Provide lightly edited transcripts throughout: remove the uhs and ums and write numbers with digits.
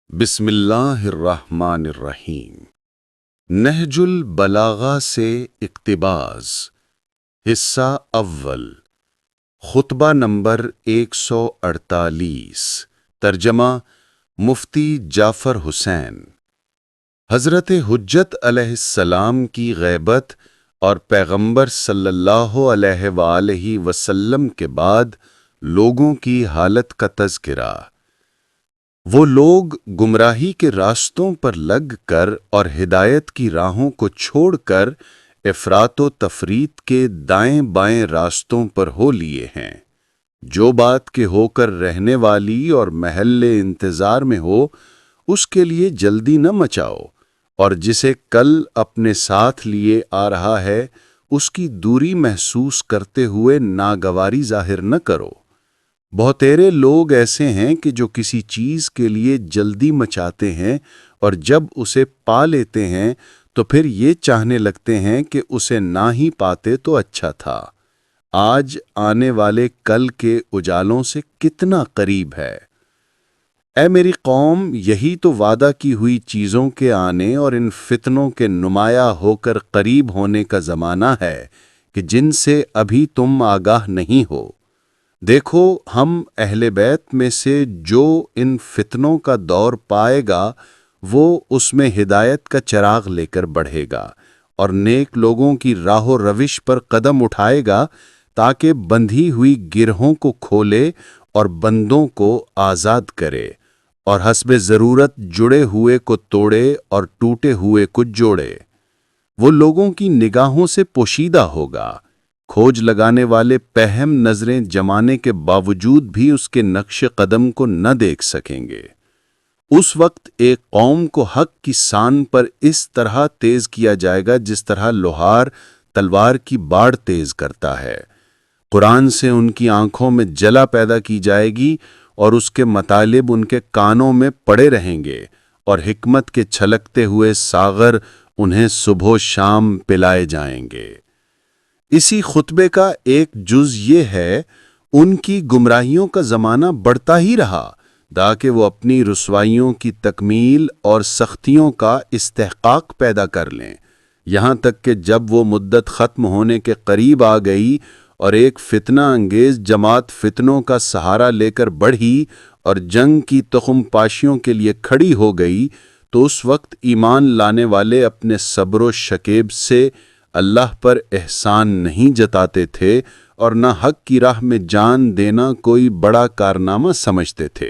بسم اللہ الرحمن الرحیم۔ نہج البلاغہ سے اقتباس، حصہ اول، خطبہ نمبر 148، ترجمہ مفتی جعفر حسین۔ حضرت حجت علیہ السلام کی غیبت اور پیغمبر صلی اللہ علیہ وآلہ وسلم کے بعد لوگوں کی حالت کا تذکرہ۔ وہ لوگ گمراہی کے راستوں پر لگ کر اور ہدایت کی راہوں کو چھوڑ کر افراط و تفریط کے دائیں بائیں راستوں پر ہو لیے ہیں۔ جو بات کے ہو کر رہنے والی اور محل انتظار میں ہو، اس کے لیے جلدی نہ مچاؤ، اور جسے کل اپنے ساتھ لیے آ رہا ہے اس کی دوری محسوس کرتے ہوئے ناگواری ظاہر نہ کرو۔ بہتیرے لوگ ایسے ہیں کہ جو کسی چیز کے لیے جلدی مچاتے ہیں اور جب اسے پا لیتے ہیں تو پھر یہ چاہنے لگتے ہیں کہ اسے نہ ہی پاتے تو اچھا تھا۔ آج آنے والے کل کے اجالوں سے کتنا قریب ہے۔ اے میری قوم، یہی تو وعدہ کی ہوئی چیزوں کے آنے اور ان فتنوں کے نمایاں ہو کر قریب ہونے کا زمانہ ہے کہ جن سے ابھی تم آگاہ نہیں ہو۔ دیکھو، ہم اہل بیت میں سے جو ان فتنوں کا دور پائے گا وہ اس میں ہدایت کا چراغ لے کر بڑھے گا اور نیک لوگوں کی راہ و روش پر قدم اٹھائے گا تاکہ بندھی ہوئی گرہوں کو کھولے اور بندوں کو آزاد کرے اور حسب ضرورت جڑے ہوئے کو توڑے اور ٹوٹے ہوئے کو جوڑے۔ وہ لوگوں کی نگاہوں سے پوشیدہ ہوگا، کھوج لگانے والے پہم نظریں جمانے کے باوجود بھی اس کے نقش قدم کو نہ دیکھ سکیں گے۔ اس وقت ایک قوم کو حق کی سان پر اس طرح تیز کیا جائے گا جس طرح لوہار تلوار کی باڑ تیز کرتا ہے۔ قرآن سے ان کی آنکھوں میں جلا پیدا کی جائے گی اور اس کے مطالب ان کے کانوں میں پڑے رہیں گے، اور حکمت کے چھلکتے ہوئے ساغر انہیں صبح و شام پلائے جائیں گے۔ اسی خطبے کا ایک جز یہ ہے، ان کی گمراہیوں کا زمانہ بڑھتا ہی رہا تاکہ وہ اپنی رسوائیوں کی تکمیل اور سختیوں کا استحقاق پیدا کر لیں، یہاں تک کہ جب وہ مدت ختم ہونے کے قریب آ گئی اور ایک فتنہ انگیز جماعت فتنوں کا سہارا لے کر بڑھی اور جنگ کی تخم پاشیوں کے لیے کھڑی ہو گئی، تو اس وقت ایمان لانے والے اپنے صبر و شکیب سے اللہ پر احسان نہیں جتاتے تھے اور نہ حق کی راہ میں جان دینا کوئی بڑا کارنامہ سمجھتے تھے،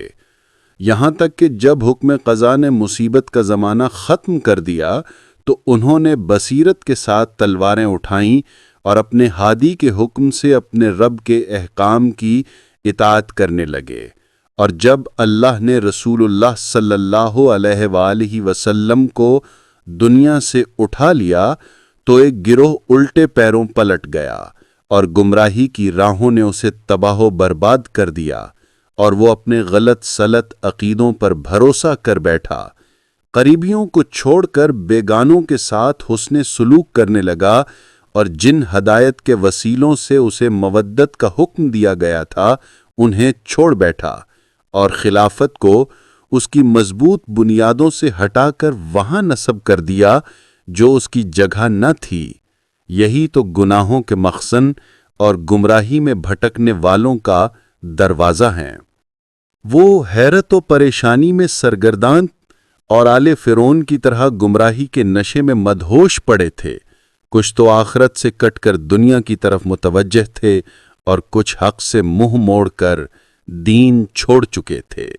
یہاں تک کہ جب حکم قضا نے مصیبت کا زمانہ ختم کر دیا تو انہوں نے بصیرت کے ساتھ تلواریں اٹھائیں اور اپنے ہادی کے حکم سے اپنے رب کے احکام کی اطاعت کرنے لگے۔ اور جب اللہ نے رسول اللہ صلی اللہ علیہ وآلہ وسلم کو دنیا سے اٹھا لیا تو ایک گروہ الٹے پیروں پلٹ گیا اور گمراہی کی راہوں نے اسے تباہ و برباد کر دیا، اور وہ اپنے غلط سلط عقیدوں پر بھروسہ کر بیٹھا، قریبیوں کو چھوڑ کر بیگانوں کے ساتھ حسن سلوک کرنے لگا، اور جن ہدایت کے وسیلوں سے اسے مودت کا حکم دیا گیا تھا انہیں چھوڑ بیٹھا، اور خلافت کو اس کی مضبوط بنیادوں سے ہٹا کر وہاں نصب کر دیا جو اس کی جگہ نہ تھی۔ یہی تو گناہوں کے مخزن اور گمراہی میں بھٹکنے والوں کا دروازہ ہیں۔ وہ حیرت و پریشانی میں سرگرداں اور آل فرعون کی طرح گمراہی کے نشے میں مدہوش پڑے تھے۔ کچھ تو آخرت سے کٹ کر دنیا کی طرف متوجہ تھے اور کچھ حق سے منہ موڑ کر دین چھوڑ چکے تھے۔